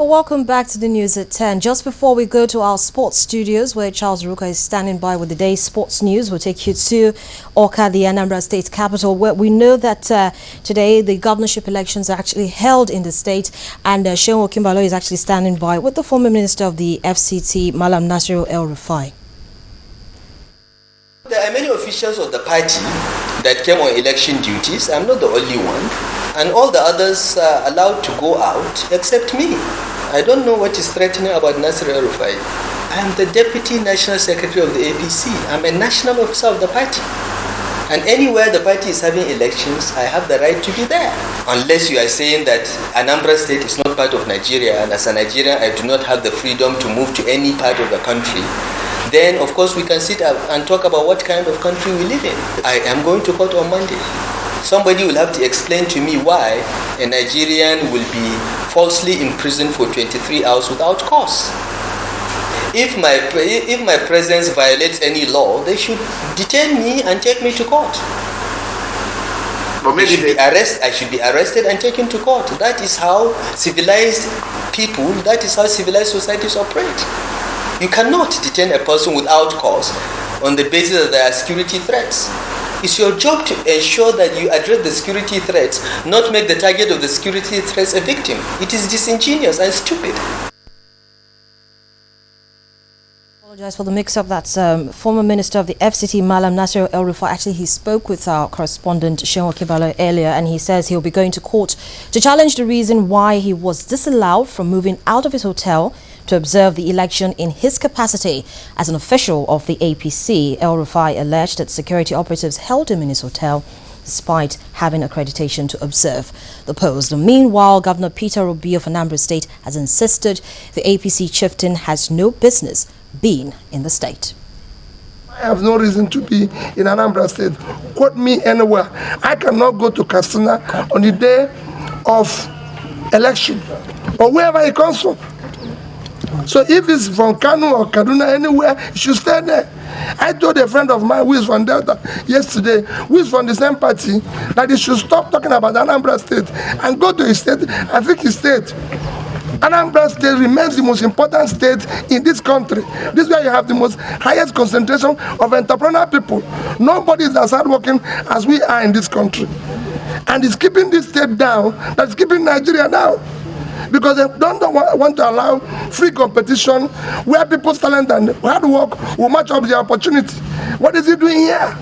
Well, welcome back to the news at 10. Just before we go to our sports studios, where Charles Ruka is standing by with the day's sports news, we'll take you to Awka, the Anambra state capital, where we know that today the governorship elections are actually held in the state, and Sheon Okimbalo is actually standing by with the former minister of the FCT, Malam Nasiru El-Rufai. There are many officials of the party that came on election duties. I'm not the only one. And all the others are allowed to go out except me. I don't know what is threatening about Nasir El-Rufai. I am the Deputy National Secretary of the APC. I'm a national officer of the party. And anywhere the party is having elections, I have the right to be there. Unless you are saying that Anambra state is not part of Nigeria, and as a Nigerian I do not have the freedom to move to any part of the country, then of course we can sit up and talk about what kind of country we live in. I am going to court on Monday. Somebody will have to explain to me why a Nigerian will be falsely imprisoned for 23 hours without cause. If my presence violates any law, they should detain me and take me to court. But maybe I should be arrested and taken to court. That is how civilized people, that is how civilized societies operate. You cannot detain a person without cause on the basis that there are security threats. It's your job to ensure that you address the security threats, not make the target of the security threats a victim. It is disingenuous and stupid. Apologize for the mix-up. That's former Minister of the FCT, Malam Nasiru El-Rufai. Actually, he spoke with our correspondent, Sheon Okimbalo, earlier, and he says he'll be going to court to challenge the reason why he was disallowed from moving out of his hotel to observe the election in his capacity as an official of the APC. El-Rufai alleged that security operatives held him in his hotel despite having accreditation to observe the polls. Meanwhile, Governor Peter Obi of Anambra State has insisted the APC chieftain has no business being in the state. I have no reason to be in Anambra State. Quote me anywhere. I cannot go to Katsina on the day of election or wherever it comes from. So if it's from Kano or Kaduna, anywhere, you should stay there. I told a friend of mine who is from Delta yesterday, who is from the same party, that he should stop talking about Anambra State and go to his state and pick his state. Anambra State remains the most important state in this country. This is where you have the most highest concentration of entrepreneurial people. Nobody is as hardworking as we are in this country. And it's keeping this state down, that's keeping Nigeria down. Because they don't want to allow free competition where people's talent and hard work will match up the opportunity. What is he doing here?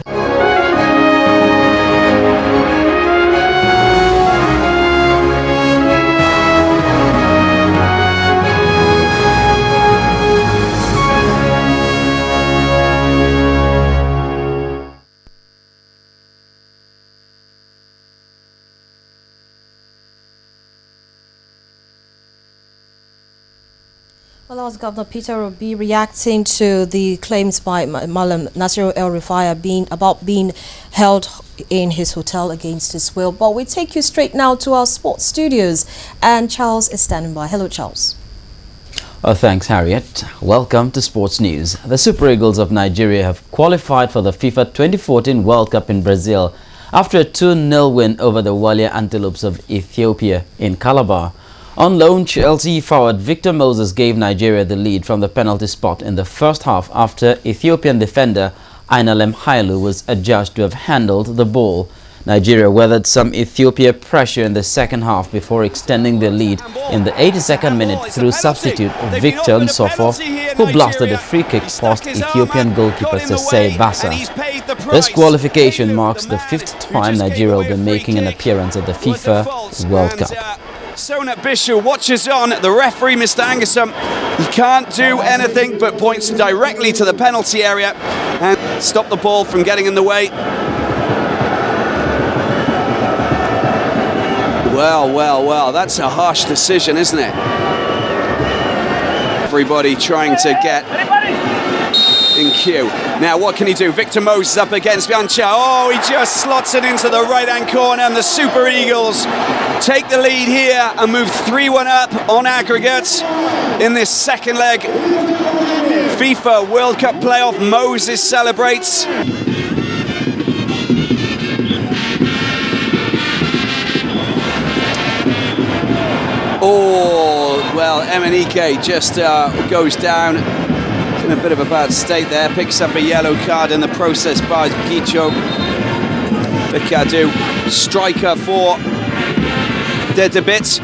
Well, that was Governor Peter Obi reacting to the claims by Malam Nasiru El-Rufai about being held in his hotel against his will. But we take you straight now to our sports studios, and Charles is standing by. Hello, Charles. Oh, thanks, Harriet. Welcome to Sports News. The Super Eagles of Nigeria have qualified for the FIFA 2014 World Cup in Brazil after a 2-0 win over the Walia Antelopes of Ethiopia in Calabar. On loan, Chelsea forward Victor Moses gave Nigeria the lead from the penalty spot in the first half after Ethiopian defender Ainalem Hailu was adjudged to have handled the ball. Nigeria weathered some Ethiopia pressure in the second half before extending their lead in the 82nd minute through substitute Victor Nsofo, who blasted a free kick past Ethiopian goalkeeper Sesei Bassa. This qualification marks the 5th time Nigeria will be making an appearance at the FIFA World Cup. Sonat Bishop watches on. The referee, Mr. Angerson, he can't do anything but points directly to the penalty area and stop the ball from getting in the way. Well, that's a harsh decision, isn't it? Everybody trying to get in queue. Now, what can he do? Victor Moses up against Bianca. Oh, he just slots it into the right-hand corner, and the Super Eagles take the lead here and move 3-1 up on aggregate in this second leg. FIFA World Cup playoff. Moses celebrates. Oh, well, well. Emenike just goes down. He's in a bit of a bad state there. Picks up a yellow card in the process by Gicho Bekadu, striker for the Debit.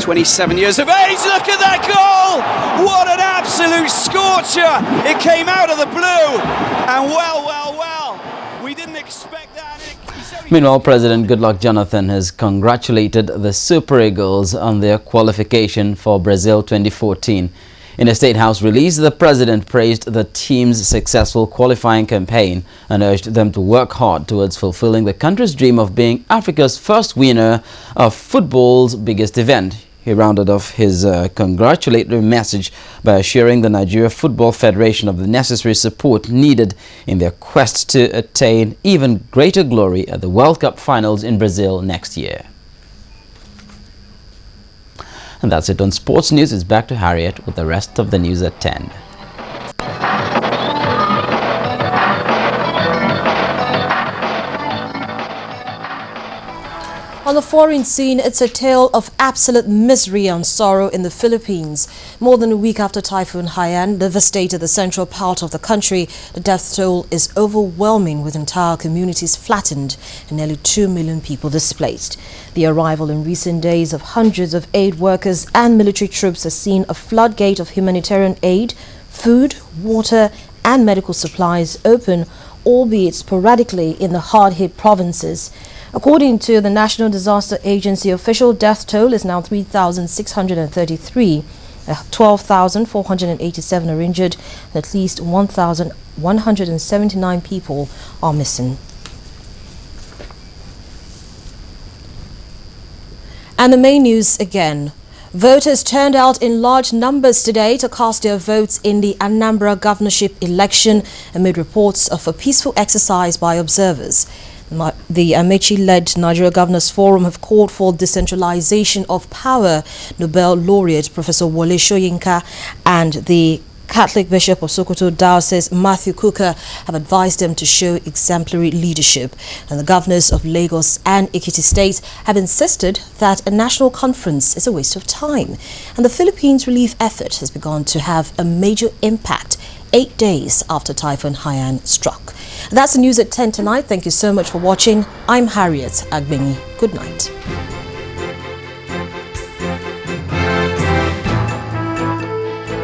27 years of age. Look at that goal! What an absolute scorcher! It came out of the blue, and well, we didn't expect that. Meanwhile, President Goodluck Jonathan has congratulated the Super Eagles on their qualification for Brazil 2014. In a State House release, the president praised the team's successful qualifying campaign and urged them to work hard towards fulfilling the country's dream of being Africa's first winner of football's biggest event. He rounded off his congratulatory message by assuring the Nigeria Football Federation of the necessary support needed in their quest to attain even greater glory at the World Cup finals in Brazil next year. And that's it on Sports News. It's back to Harriet with the rest of the news at 10. On the foreign scene, it's a tale of absolute misery and sorrow in the Philippines. More than a week after Typhoon Haiyan devastated the central part of the country, the death toll is overwhelming, with entire communities flattened and nearly 2 million people displaced. The arrival in recent days of hundreds of aid workers and military troops has seen a floodgate of humanitarian aid, food, water and medical supplies open, albeit sporadically, in the hard-hit provinces. According to the National Disaster Agency, official death toll is now 3,633. 12,487 are injured, and at least 1,179 people are missing. And the main news again. Voters turned out in large numbers today to cast their votes in the Anambra governorship election amid reports of a peaceful exercise by observers. The Amechi-led Nigeria Governors Forum have called for decentralization of power. Nobel laureate Professor Wole Soyinka and the Catholic Bishop of Sokoto Diocese Matthew Kuka have advised them to show exemplary leadership. And the governors of Lagos and Ekiti states have insisted that a national conference is a waste of time. And the Philippines relief effort has begun to have a major impact 8 days after Typhoon Haiyan struck. That's the news at 10 tonight. Thank you so much for watching. I'm Harriet Agbengi. Good night.